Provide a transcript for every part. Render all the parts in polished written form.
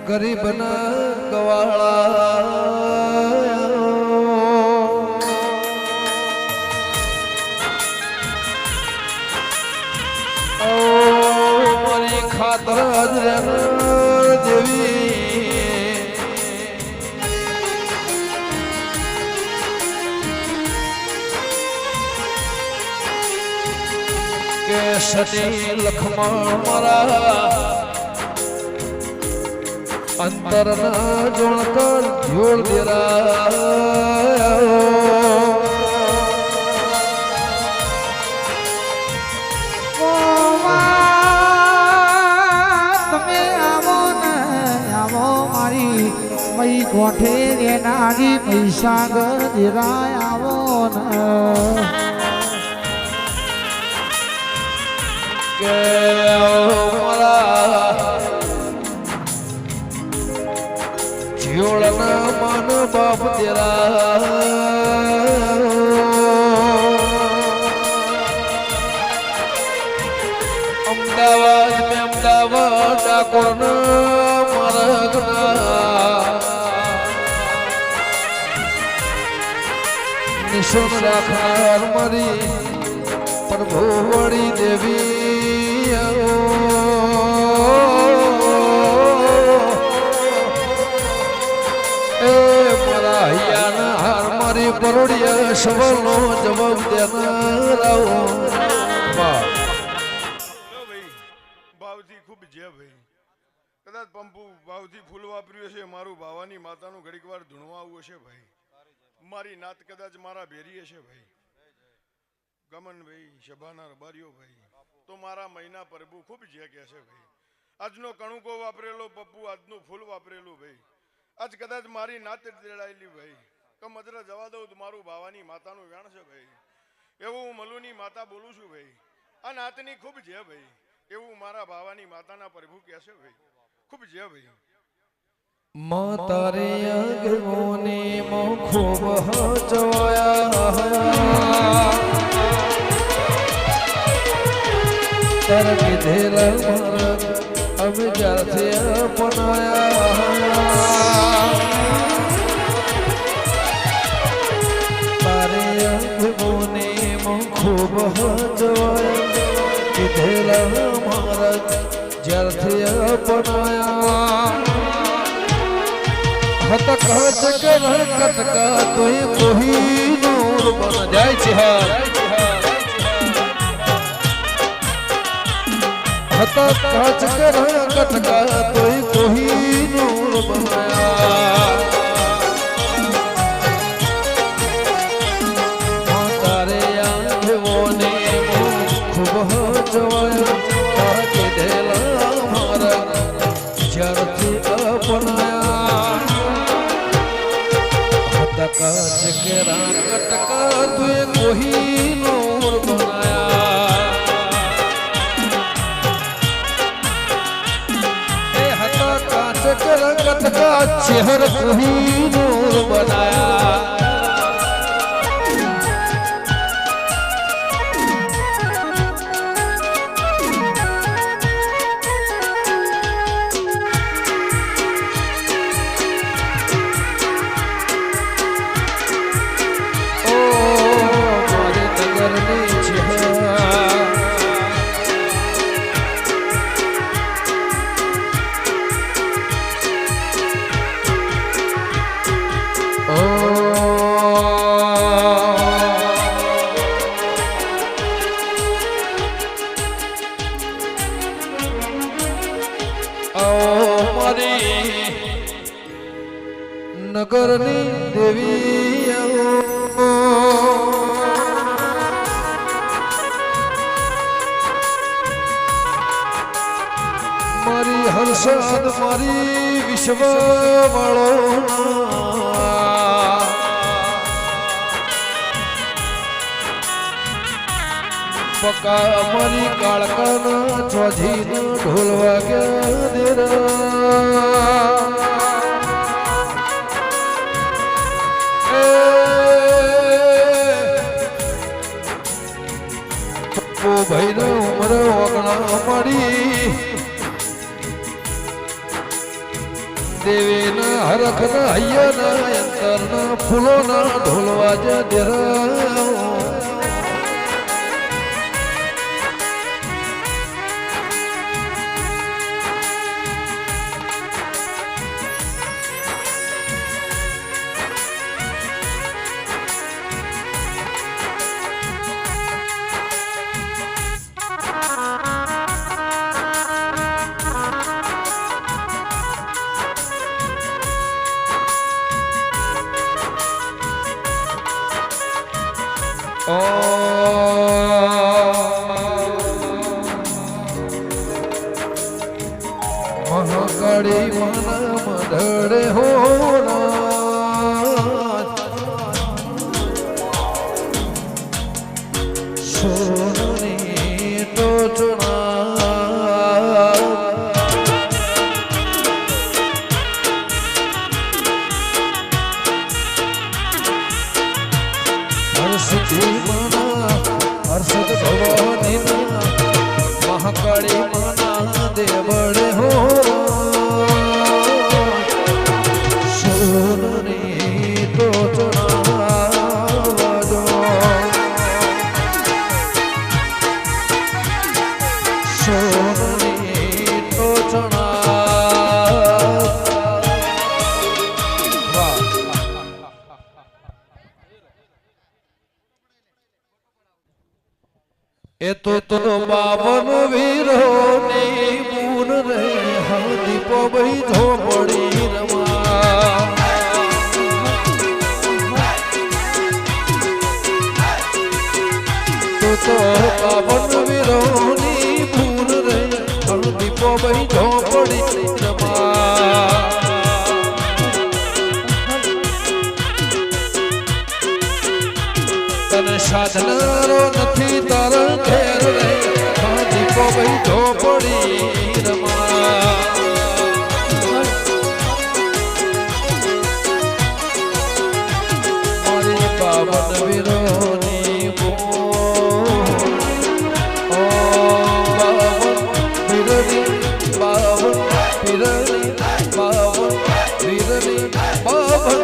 ગરીબના ગવાળા મારી ખાતર દેવી કે સતી લખમણ મારા અંતર ના જોણકર જોડ દેરા તમે આવો ને આવો મારી મઈ ગોઠે રેનારી પૈસા દેરાય આવો ને કે મારા જીવડના મન બાપ તેરા અમદાવાદ મેં અમદાવાદ ડાકોરના માર્ગના નિશાન રાખનાર મારી પ્રભુ વળી દેવી હાર મારી પરોડિયા સવાલનો જવાબ દેનારાઓ ભાવથી ખૂબ જે ભાઈ કદાચ પંપુ ભાવથી ફૂલ વાપર્યું છે મારું ભાવાની માતાનું ઘડીક વાર ધૂણવા આવું હશે ભાઈ મારી નાત કદાચ મારા ભેરી હશે ભાઈ ગમન ભાઈ શભાના રબારીઓ ભાઈ તો મારા મહિના પ્રભુ ખૂબ જે કહે છે ભાઈ આજનો કણુકો વાપરેલો પપ્પુ આજનું ફૂલ વાપરેલું ભાઈ આજ કદાચ મારી નાત દેડાયેલી ભાઈ તો મજરા જવા દઉં તો મારું ભાવાની માતાનું વ્યાણ છે ભાઈ એવું હું મલુની માતા બોલું છું ભાઈ આ નાતની ખૂબ જે ભાઈ એવું મારા ભાવાની માતાના પ્રભુ કહે છે ભાઈ ખૂબ જે ભાઈ માતા રે અગમોને મો ખૂબ હચવાયા તર કીધેલા મારા અમે જ્યારથી અપનાયા તારે અગમોને મો ખૂબ હચવાયા કીધેલા મારા જ્યારથી અપનાયા હતક હચક કટકા તોય કોઈ નૂર બન જાય છે હતક હચક કટકા તોય કોઈ નૂર બનાયા તારે આંખોને ખૂબ હચવાયા કીધેલા મારા જ્યારથી અપનાયા કટકા ચકરા કટકા તુએ કોઈ નૂર બનાયા એ હતા કાચકરા કટકા ચહેર કોઈ નૂર બનાયા નગરની દેવી મારી હર્ષદ મારી વિશ્વ વાળો પકા મારી કાળકાના ચોજીનો ઢોલ વાગ્યા દેરા ભાઈ નો ઉમર ઓગણા મારી દેવીના હરખના હૈયાના અંતરના ફૂલોના ઢોલવા જ દેરાવો મહાકાળી માના મઢડે હોના સોનની ટોચણા હર્ષથી માના હર્ષદ ભવાની મહાકાળી માના દેવળે હો સોનની ટોચણા વાજો સોનની ટોચણા વાહ એ તો બાવન વીરો ની મૂન રે દીપો ભાઈ ઝોપડી રમા તો બાવન વીરો ની મૂન રે દીપો ભાઈ ઝોપડી રમા તને સાધનારો નથી તારા ઘેર રે દીપો ભાઈ ઝોપડી રમા મારી બાવન વીરોની બાવન વીરની બાવન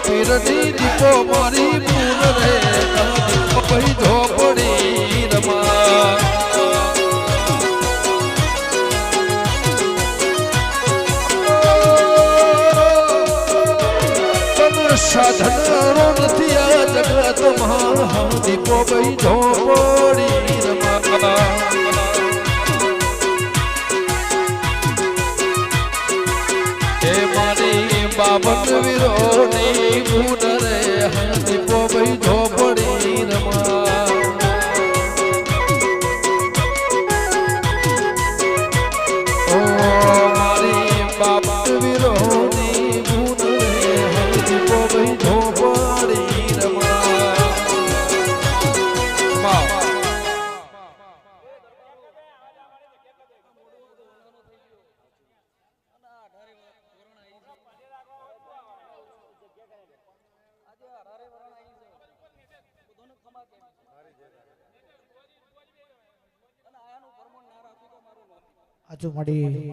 વીરની દીપો મારી મૂન રે ભાઈ ઝોપડી રમા સાધનારો નથી આ જગતમાં દીપો ભાઈ ઝોપડી રમા એ મારી બાવન વીરોની મૂન રે દીપો ભાઈ ઝોપડી રમા ઓ મારી બાવન વીરોની મૂન રે દીપો ભાઈ ઝોપડી રમા આજુ મળી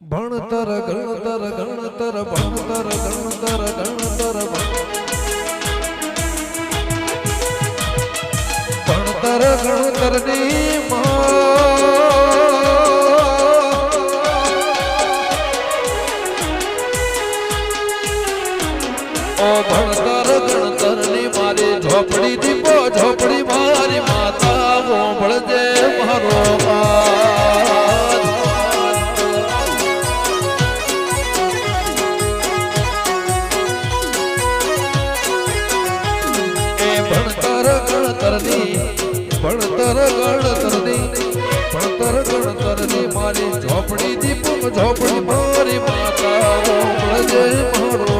ભણતર ગણતર ગણતર ભણતર ગણતર ગણતર ભણતર ગણતર ની ઓ ભણતર ગણતર ની મારી ઝોપડી દીપો ઝોપડી મારી માતા મોભળજે મારો ભણતર ગણતરની મારી ઝોપડી દીપ ઝોપડી મારી માતા મળજે મારો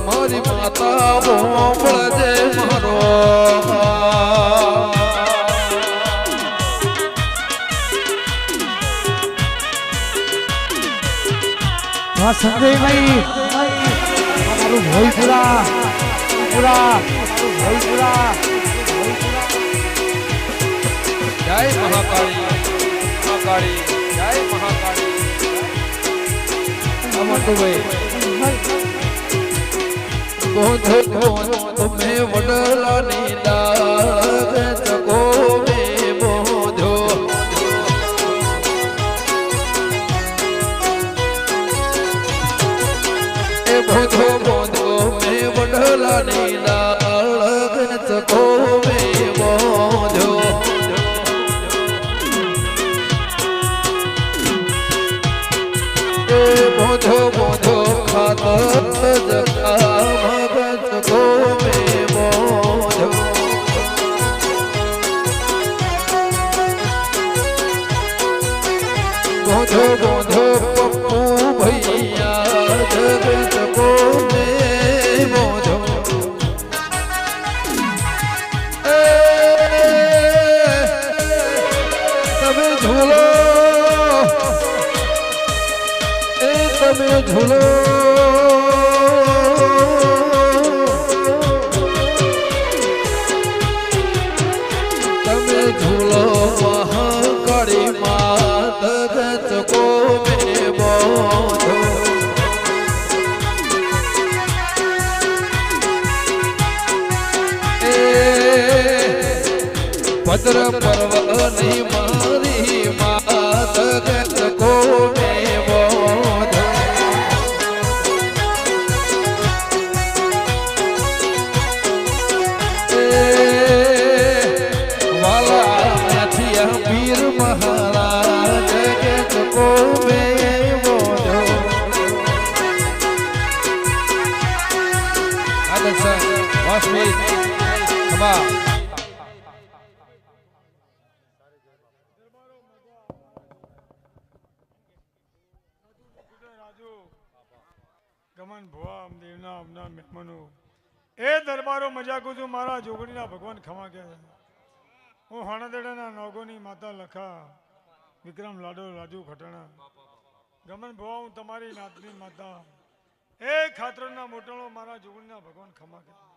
મારી માતા મળજે મારો સંજયભાઈ અમારું ભોઈ પૂરા ભાઈપુરા જય મહાકાળી મહાકાળી જય મહાકાળી અમંતુભાઈ ગોધો તમે વડલાની ડાળ ચકો મે બોધો એ બોધો બોધો મે વડલાની ડાળ ચકો મે બોધો બોધો બોધો ખાતર જગા મગજ કો મે બોધો બોધો બોધો પપ્પુ ભૈયા જગત કો મે બોધો તમે ઝૂલો તમે ઝૂલો તમે ઝૂલો મહાકાળી માત ગચકો મે બોધો ભદ્ર પર્વની મારી માત ગચકો મે બોધો વીર મહારાજ ગચકો મે બોધો આદર્શ વાસવી ખમા ગમન ભુવા દેવના અમના મહેમાનો એ દરબારો મજાકું છું મારા જોગણીના ભગવાન ખમા ગયા હું હાણાદેડાના નોગોની માતા લખા વિક્રમ લાડો રાજુ ખટાણા ગમન ભુવા હું તમારી નાતની માતા એ ખાતરોના મોટણો મારા જોગણીના ભગવાન ખમા ગયા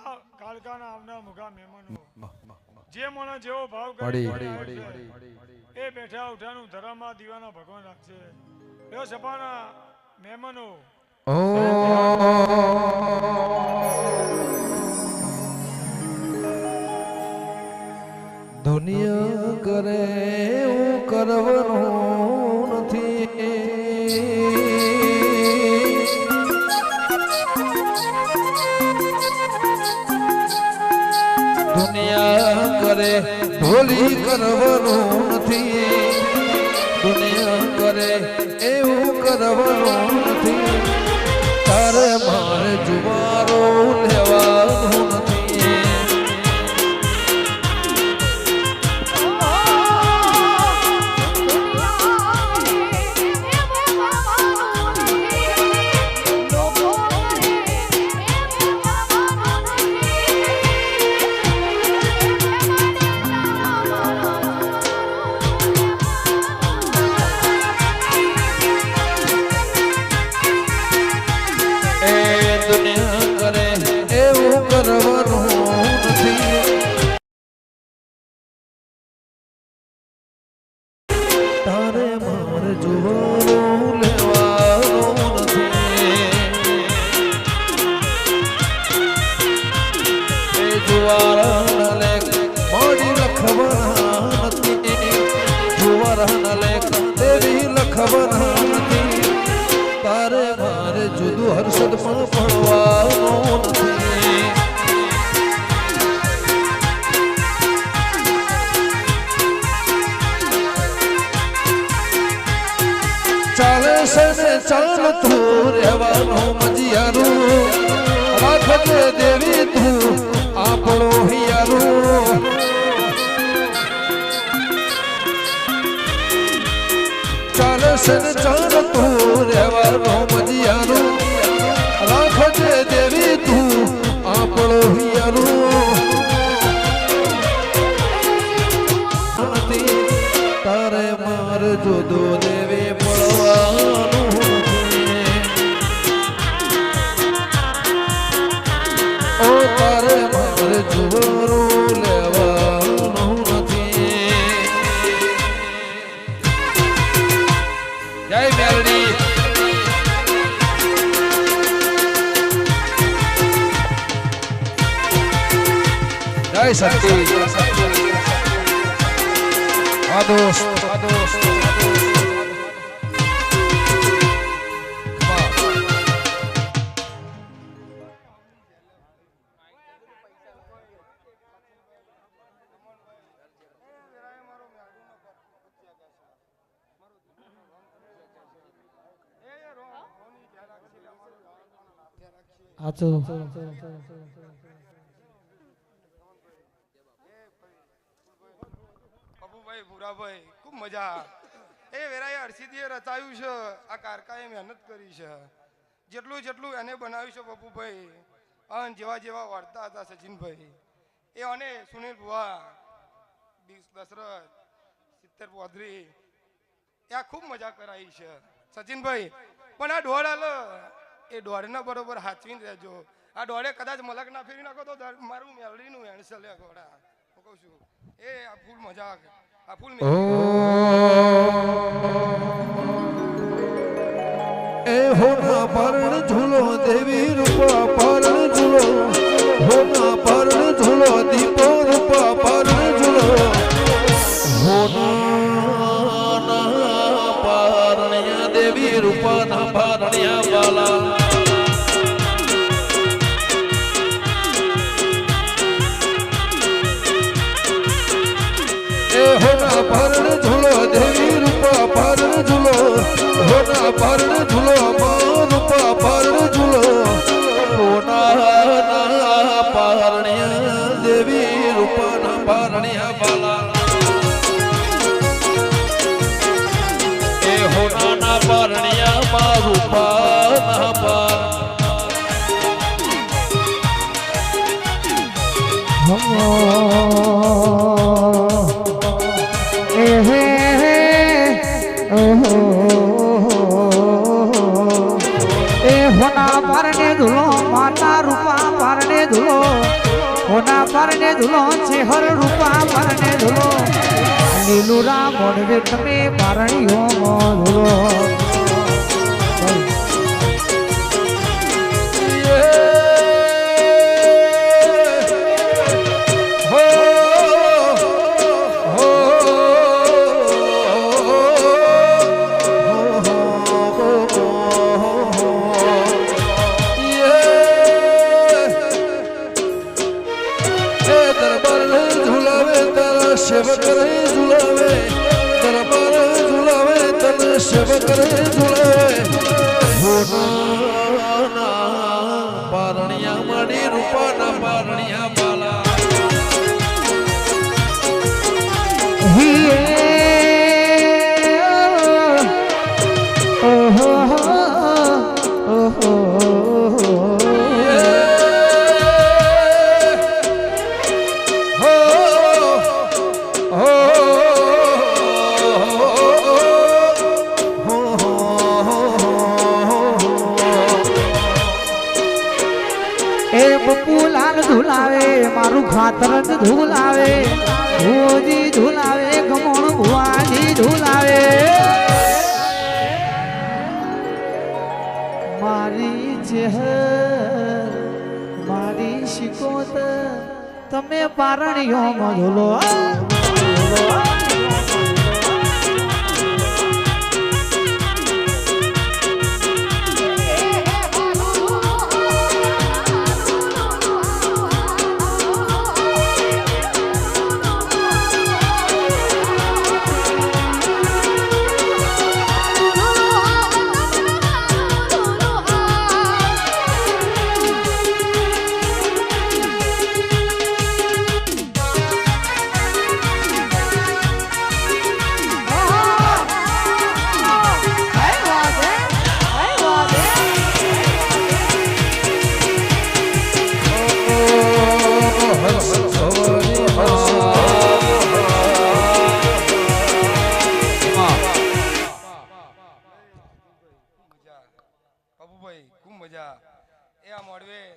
આ કાળકાના આવના મુગા મહેમાનો જે મને જેવો ભાવ કરે એ બેઠા ઉઠાનું ધરામાં દીવાના ભગવાન રાખશે એ સભાના મહેમાનો દુનિયા કરે એવું કરવાનું નથી દુનિયા કરે ઢોલી કરવાનું નથી દુનિયા કરે એવું કરવાનું નથી તારે મારે જુવારો લેવાનું નથી તારે માર જોવાનું લેવાનું નથી એ જુવારાના લેખ મોડી લખવાના નથી જુવારાના લેખ દેવી લખવાના નથી તારે મારે જુદું હર્ષદ પણ પડવાનું નથી ચાલે છે ને ચાલતું રહેવાનું મજિયારું રાખજે દેવી તું આપણો હિયારું ચાલે છે ને ચાલતું રહેવાનું મજિયારું રાખજે દેવી તું આપણો હિયારું તારે માર જોદો દેવે પડવાનું ઓ તારે મારે જુવારું લેવાનું નથી. જય મેલડી. જય શક્તિ. આ દોસ્ત આચું બાબુભાઈ ભૂરાભાઈ ખૂબ મજા. એ વેરાએ હર્ષિદીએ રચાયું છે, આ કારકાએ મહેનત કરી છે, જેટલું એને બનાવ્યું છે બાબુભાઈ. અને જેવા જેવા વાર્તા હતા સચિનભાઈ, એ અને સુનિલ ભુવા, દશરથ, સિત્તેર પોદરી, ત્યાં ખૂબ મજા કરાવી છે સચિનભાઈ. પણ આ દોડ હાલ એ દોડના બરોબર હાચવીને રહેજો. આ દોડે કદાચ મલક ના ફેરી નાખો તો મારું મેલડીનું હેન્ડસલ લે ઘોડા. હું કહું છું એ આ ફૂલ મજા, આ ફૂલ એ હોના પરણ ઝૂલો દેવી રૂપા પરણ ઝૂલો, હોના પરણ ઝૂલો દીપો રૂપા પરણ ઝૂલો, હોના પારણ્યા દેવી રૂપા ના પારણ્યા વાલા. હોના પરણ ઝૂલો દેવી રૂપા પરણ ઝૂલો, હોના પરણ ઝૂલો રૂપા પરણ ઝૂલો, હોના પારણ્યા દેવી રૂપા ના પારણ્યા બાલા. એ હોના ના પારણ્યા માં રૂપા ના પાર. હોના પરને ધૂલો માતા રૂપા પરને ધૂલો, હોના પરને ધૂલો ચેહર રૂપા પરને ધૂલો, લીલુરા મોડવે તમે પારણીઓ ધૂલો. સેવક રે ઝુલાવે દરબાર ઝુલાવે તન સેવક રે ઝુલાવે, હોના પારણ્યા માડી રૂપાના પારણ્યા બાલા. ઝુલાવે મારું ખાતર ઝુલાવે, ભુવજી ઝુલાવે, ગમણ ભુવાજી ઝુલાવે. મારી ચેહર મારી શિકોત તમે પારણીઓમાં ઝૂલો.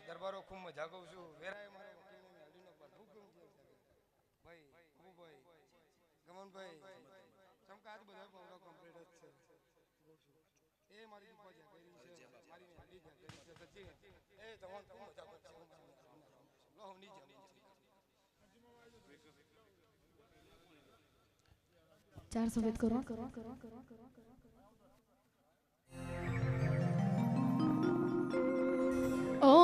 દરબારો ખૂબ મજા કહું છું વેરાય મારે વકીલને મેળવીનો બધું કેવું છે ભાઈ ભાઈ ગમનભાઈ ચમકા આજ બધા પૌડા કમ્પ્લીટ જ છે એ મારી દીપા જા કરી છે મારી મેળી જા કરી છે સચિન એ તમને ખૂબ મજા કરશે લો ની જમી 400 વેત કરો ઓ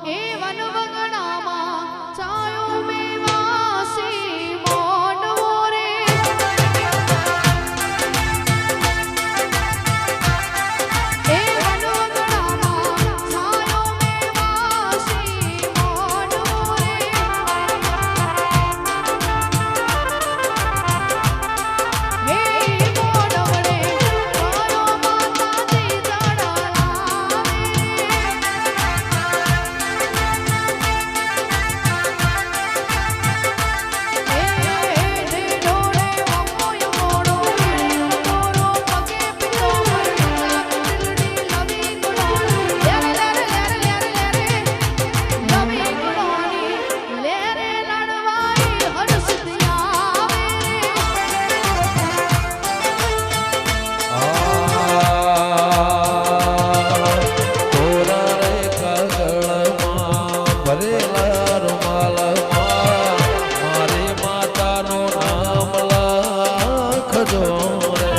એ વન વગડામાં ચાયો મેવાસી મોનવો રે એ વન વગડામાં ચાયો મેવાસી મોનવો રે હે મોનવડે મારો માતાજી ભરેલા રૂમાલમાં મારી માતાનું નામ લખજો રે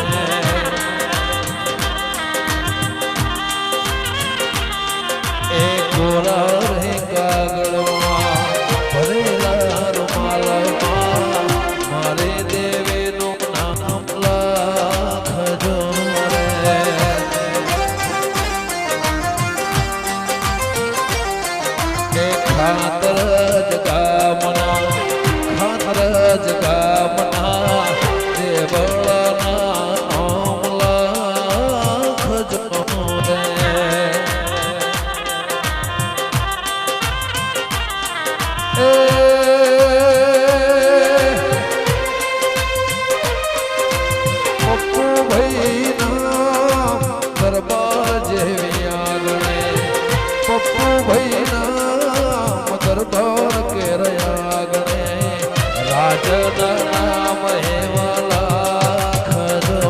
એ કોરા રે કાગળમાં ભરેલા રૂમાલમાં મારે દેવીનું નામ લખજો રે ખાતર જ ગામના દેવળના નામ લખજો રે પપ્પુ ભાઈ નામ દરબાર જેવી આગણે પપ્પુ ભાઈ નામ દરબાર કેરયા ગણે રાજના નામ હેવાલા ખજો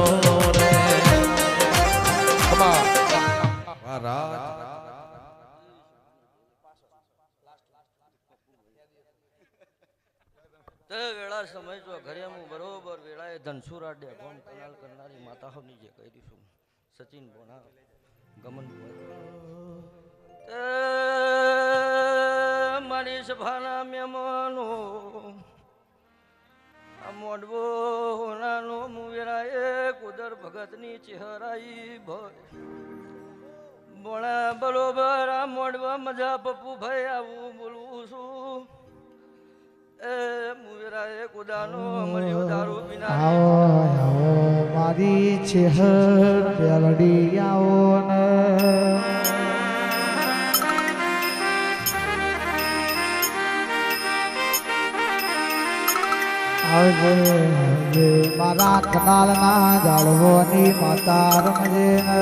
રે તે વેળા સમય જો ઘરે હું બરોબર વેળાએ ધનસુરા ડેગોન કનાલ કરનારી માતાઓની જે કરી છું સચિન બોણા ગમન તે મારી સભાના મહેમાનો આ મોડવો હોનાનો હું વેળાએ કુદર ભગતની ચહેરાઈ ભય બોણા બરોબર આ મોડવા મજા પપ્પુ ભાઈ આવું બોલવું છું એ મુવેરાએ કુદાનો મળ્યો દારૂ પીના આવો મારી ચેહર બેલડી આવો ને આવજે મારા કનાલના જાળવોની માતા રમજે ને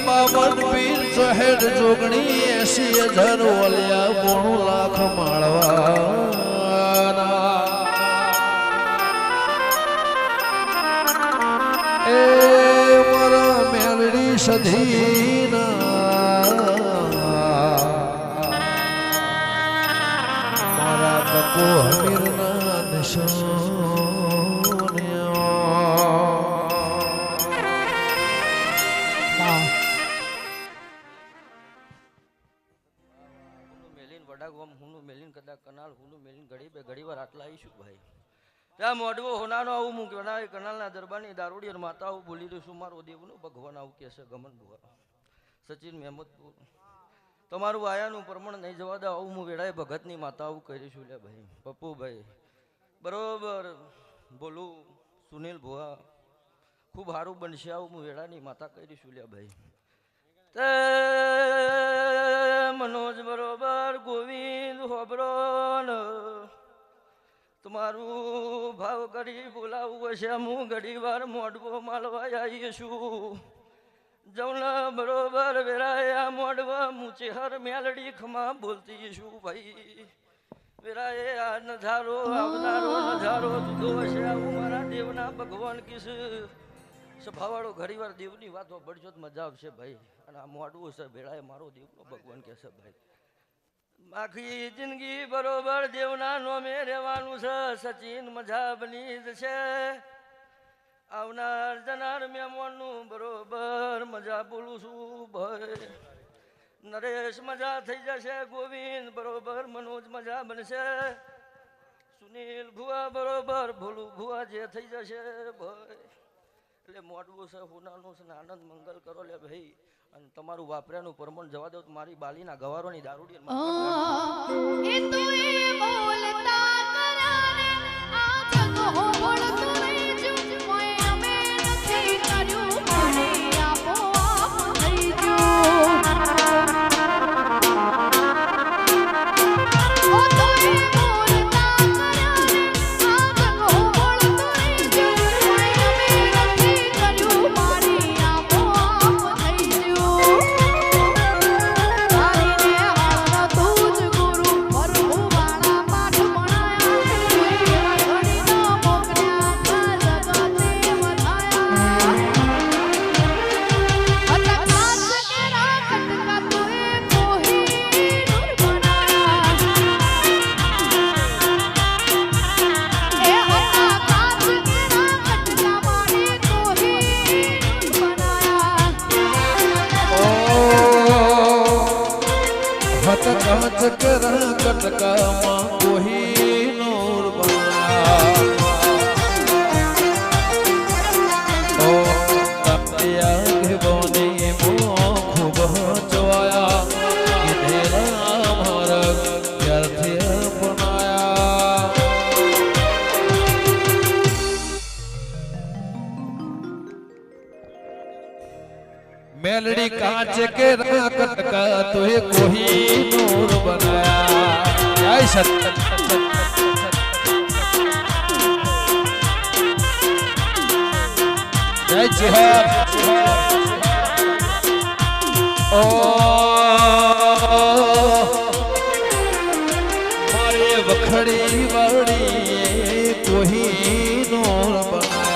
બાવન પીર સહેજ જોગણી 80,000 ઓલિયા 92 લાખ માળવાના એ મારા મેલડી સધીના મારા બપો હમીરના કનાલ હુનું મેલીન ઘડી વાર આટલા આવીશું ભાઈ ત્યાં મોડવો હોનાનો આવું હું કહેવાય કનાલના દરબારની દારૂડી માતા આવું બોલી રહ્યું છું મારો દેવનું ભગવાન આવું કહેશે ગમન ભુવા સચિન મહેમદપુર તમારું આયાનું પ્રમાણ નહીં જવા દે આવું હું વેળાએ ભગતની માતા આવું કરીશું લે ભાઈ પપ્પુ ભાઈ બરોબર બોલું સુનિલ ભુવા ખૂબ સારું બનશે આવું હું વેળાની માતા કરીશું લ્યા ભાઈ તે મનોજ બરોબર ગોવિંદ હોબરો તમારું ભાવ કરી બોલાવવું હશે હું ઘડી વાર મોઢવો માલવા આવીશું જમણા બરોબર વેરાયા મોઢવા મૂચે હર મેલડી ખમા બોલતી છું ભાઈ વેરાએ આ નજારો આવનારો નજારો જુદો હશે આવું મારા દેવના ભગવાન કિસ સભાવાળો ઘડી વાર દેવની વાતો બળજો મજા આવશે ભાઈ અને આ મોઢવું છે વેળાએ મારો દેવનો ભગવાન કહેશે ભાઈ આખી જિંદગી બરોબર દેવના નોમે રહેવાનું છે સચિન મજા બની જશે આવનાર જનાર મહેમાનનું બરોબર મજા બોલું છું ભાઈ નરેશ મજા થઈ જશે ગોવિંદ બરોબર મનોજ મજા બનશે સુનિલ ભુવા બરોબર ભોલું ભુવા જે થઈ જશે ભાઈ એટલે મોટવું છે હુનાનું છે આનંદ મંગલ કરો લે ભાઈ અને તમારું વાપર્યાનું પરમણ જવા દો મારી બાલીના ગવારોની દારૂડી એ તો એ બોલતા કરાને આ જગ હો બોલતો રહેજો કોઈ અમે નથી કર્યું મને આપો આપ થઈ ગયો ઓ તો એ બોલતા કરાને આ જગ હો બોલતો રહેજો કોઈ અમે નથી કર્યું મને આપો આપ થઈ ગયો હત કાચ કરા કટકામાં કોહિનૂર બનાયા ઓ તપ્યા ઘેબોની મો ખૂબ જોયા કીધેલા મારા ક્યારથી બનાયા मेलड़ी कांच के राकट का तुहे कोहिनूर बनाया जय सत्य जय जिहाद ओ मारे वखड़ी वाड़ी कोहिनूर बनाया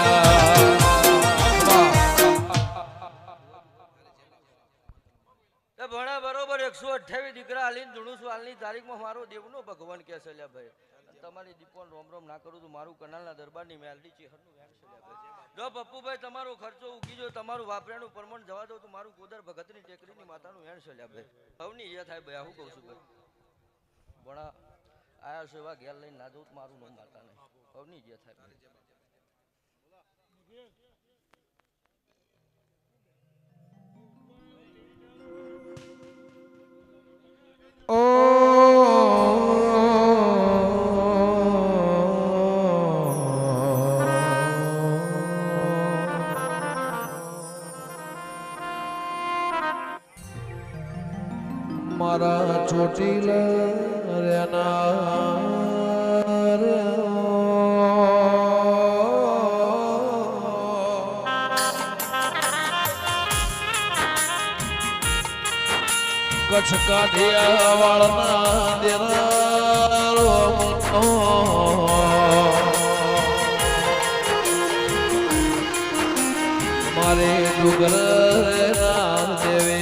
ભણા બરોબર 128 દીકરા હાલીને ધૂણું હાલની તારીખમાં મારો દેવનો ભગવાન કહે છે લ્યા ભાઈ તમારી દીપોન રોમ રોમ ના કરું તો મારું કનાલના દરબારની મેલડી ચેહરનું વેણ છે લ્યા ભાઈ જો પપ્પુભાઈ તમારો ખર્ચો ઉગી જો તમારું વાપરાનું પ્રમાણ જવા દો તો મારું ગોદર ભગતની ટેકરીની માતાનું વેણ છે લ્યા ભાઈ હવની એ થાય ભાઈ આવું કહું છું ભાઈ ભણા આયા છો એવા ઘેર લઈને ના જવું મારું નામ માતા નહીં હવની જે થાય ભાઈ ओ मारा चोटील कच्छ काठिया वालना देरा मारे डुगर नाम देवे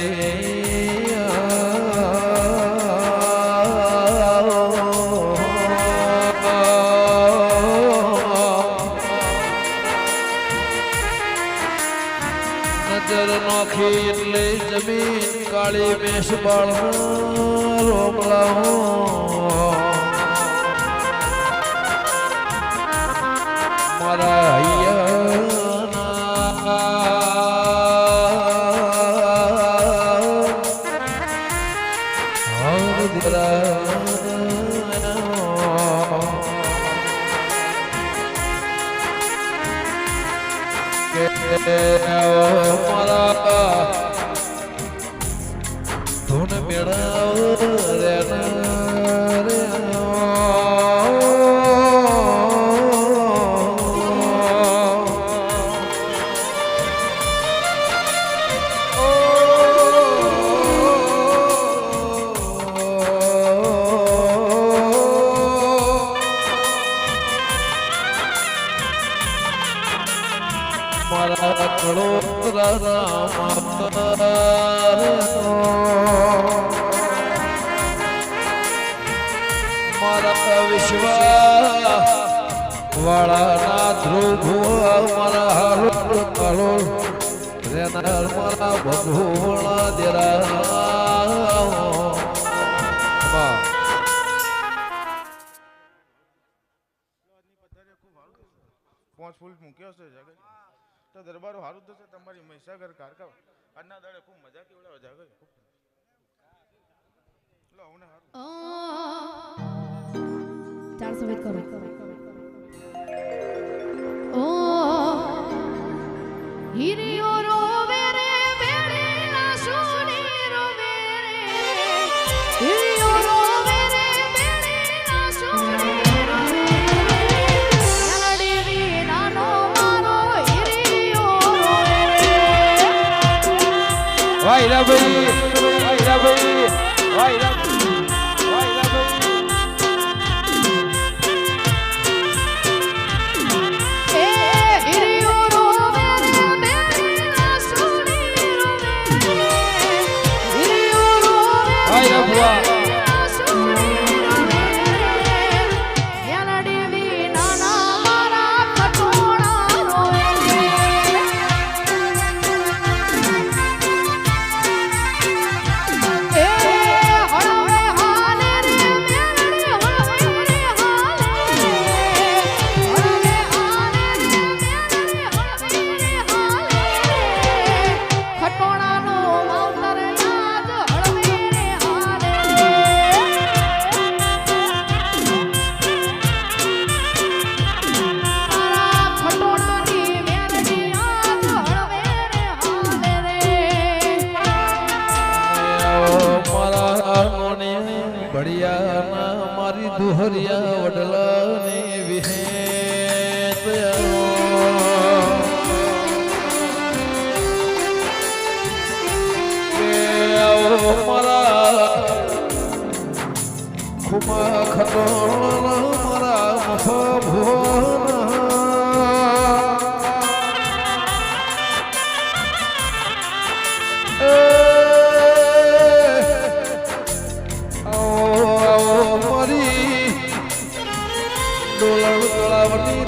नजर नोखी એટલે જમીન કાળી મેષ બાળના રોમલા મારા હૈયાના હર દીકરા મારા ધૂન મેળાવ રે મારા કળોતરા મારા વિશ્વા વાળાના ધ્રુવ મારા હાલો કાળો રેનાર મારા ભગવાના દેરા પાંચ ફૂલ મૂક્યો છે જગત તો દરબારો સારું થશે તમારી મહીસાગર કારકા આજના દાડે ખૂબ મજા કેવડાવે જાગે ખૂબ લો હું સારું 400 વેટ કરો ઓ હિરિયો રોવે રે બેડીના સુની રોવે રે હિરિયો રોવે રે બેડીના સુની રોવે યાડી નાનો મારો હિરિયો રોવે રે વાયરા ભાઈ વાયરા ભાઈ વાયરા બળિયાના મારી દુહરિયા વડલાને વિહેત મારા ખુમા ખતોણા મારા મફા ભુવના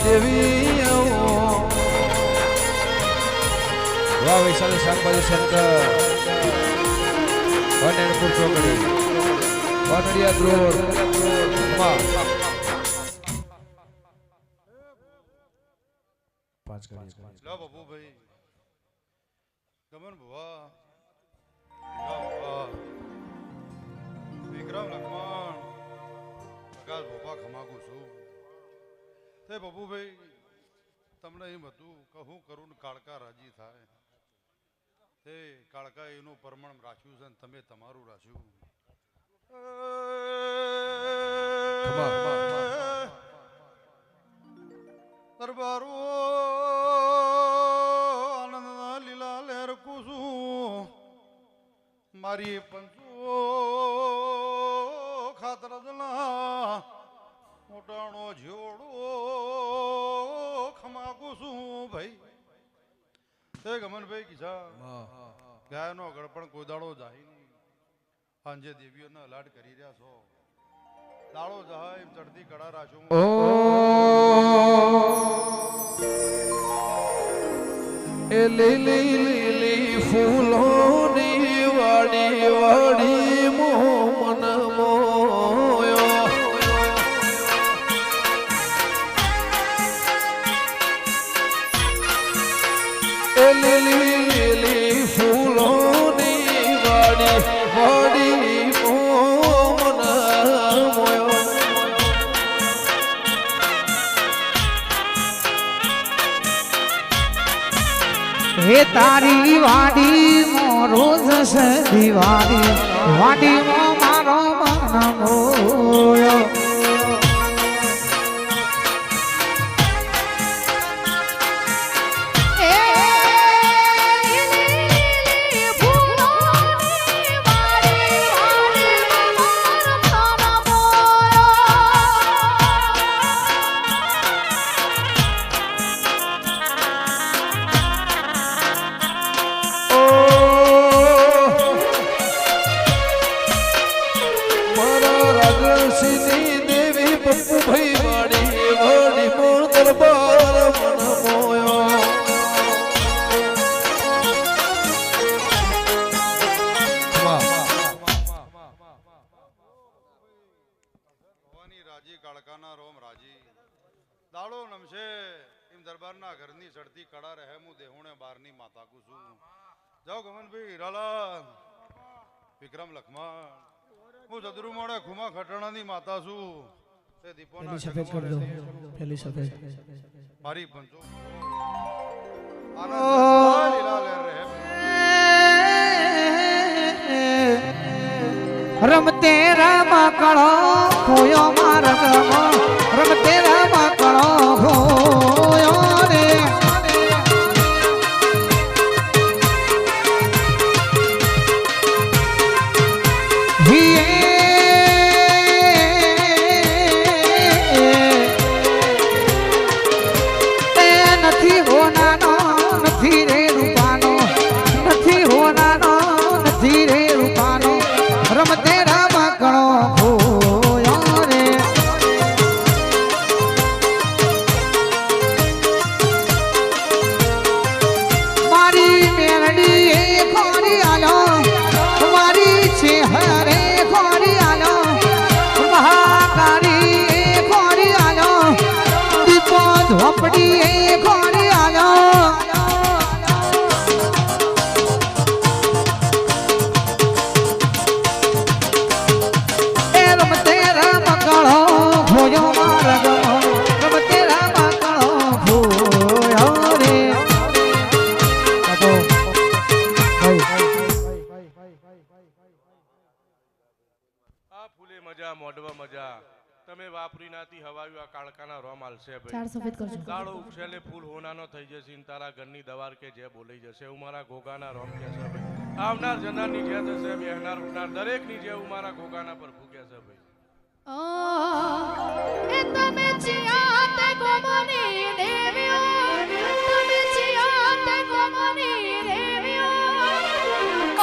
દેવી વાહ વિશાલ શાકભાજી સેન્ટર વનેરપુર ચોકડી વનડિયા રોડ પાંચ કરી લો બાબુભાઈ ગમન ભુવા વિક્રમ લખમણ પ્રકાશ ભોપા ખમાગું છું તે બાબુભાઈ તમને એમ હતું કે હું કરું ને કાળકા રાજી થાય તે કાળકા એનું પ્રમાણ રાખ્યું છે ને તમે તમારું રાખ્યું દરબારો આનંદના લીલા લહેર કુસું મારી પંચો ખાતર મોટાણો જોડો ખમાકું છું ભાઈ તે ગમનભાઈ કીધા ગાયનો ગળપણ કોઈ દાડો જાય નહીં સાંજે દેવીઓના લાડ કરી રહ્યા છો દાડો જાય એમ ચડતી કડા રાખ્યો એ લીલી લીલી ફૂલોની વાડી વાડી મોમન મોયો એ લીલી લીલી ફૂલોની વાડી વાડી મોમન મોયો તારી વાડીમાં રોજ છે દિવાળી વાડીમાં મારો મન મોયો એ લીલી ફૂલોની વાડી વાડીમાં મારો મન મોયો મારા રાજસિંહની દેવી પપ્પુભાઈ વાડી વાડી મો દરબાર મન મોયો ભવાની રાજી કાળકાના રોમ રાજી દાડો નમશે એમ દરબારના ઘરની સડતી કડા રહે હું દેહુણે બારની માતા કુ છું જાઓ ગમનભાઈ હીરાલાલ વિક્રમ લખમણ હું જદરુ મોડે ખુમા ખટણાની માતા છું તે દીપોના સફેદ કરી દો પેલી સફેદ મારી પંચો આનંદ લીલા લહેર રહે રમતે રમકડો ખોયો માર્ગ રમતે રમકડો ખોયો રે નથી હોનાનો નથી રે રૂપાનો નથી હોનાનો નથી રે રૂપાનો રમતે રમકડો ખોયો રે મારી મેરડી એ ખોરી આલો મારી છે હરે ખોરી આલો મહાકાળી એ ખોરી આલો દીપો ઝોપડી એ ખોરી આલો એ રમતે રમકડો ખોયો માર્ગ રમતે રમકડો ખોયો રે આ ફૂલે મજા મોઢવા મજા તમે વાપરી નાથી હવાયું આ કાળકાના રોમ આલશે ભાઈ ચાર સફેદ કરજો દાડો ઉછેલે ફૂલ હોનાનો થઈ જશે ને તારા ઘરની દવાર કે જે બોલાઈ જશે હું મારા ગોગાના રોમ કે છે ભાઈ આવનાર જનારની જે થશે બેહનાર ઉઠનાર દરેકની જે હું મારા ગોગાના પર ફૂકે છે ભાઈ એ તમે ચિયાત ગોમની દેવ્યો તમે ચિયાત ગોમની દેવ્યો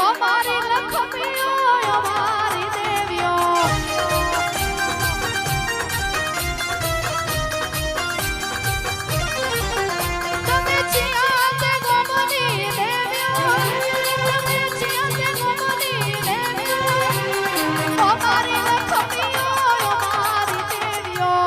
અમારી લખમીઓ અમારી દેવ્યો તમે ચિયાત ગોમની દેવ્યો તમે ચિયાત ગોમની દેવ્યો અમારી લખમીઓ અમારી દેવ્યો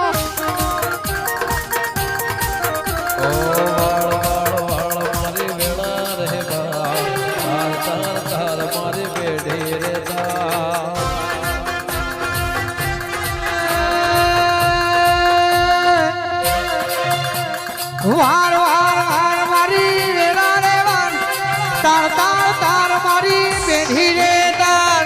વાર વાર વાર મારી વેલા રે વાર તાર તાર તાર મારી પેઢી રે તાર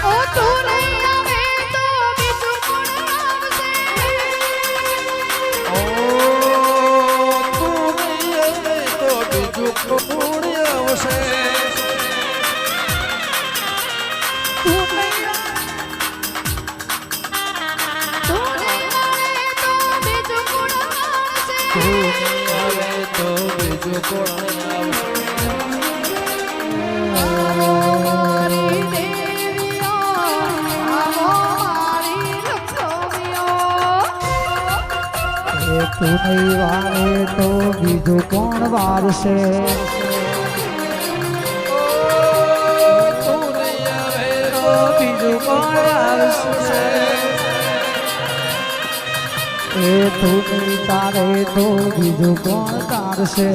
ઓ તું નહીં આવે તો બીજું કોણ આવશે ઓ તું નહીં આવે તો બીજું કોણ આવશે તું નહીં આવે તો બીજું કોણ આવશે આવે તો બીજું કોણ આવશે મારી દેવીઓ આવો મારી લખમીઓ એ તું નહીં વારે તો બીજું કોણ વારશે તું નહીં આવે તો બીજું કોણ આવશે એ તું તારે તો બીજું કોણ તારશે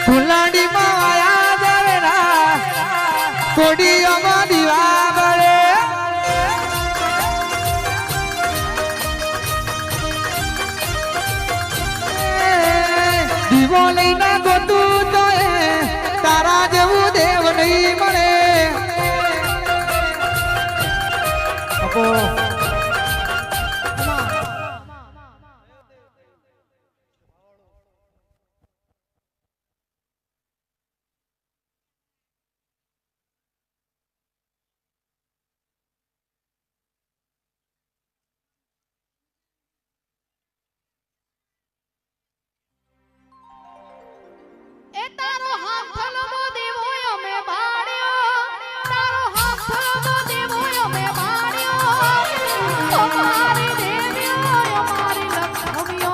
ફુલાડીમાં આયા જાવેરા કોડીઓમાં દીવા બળે દીવો લઈને ગોતું તો તારા જેવું દેવ નહીં મળે એ તારો હાથનો દેવો અમે બાળ્યો તારો હાથનો દેવો અમે બાળ્યો અમારી દેવીઓ અમારી લક્ષ્મીઓ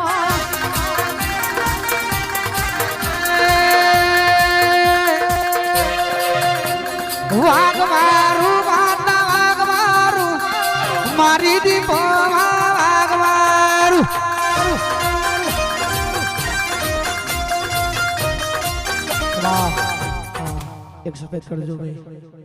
વાઘ મારું માતા વાઘ મારું મારી દીપો વાઘ મારું એક સફેદ કરજો ભાઈ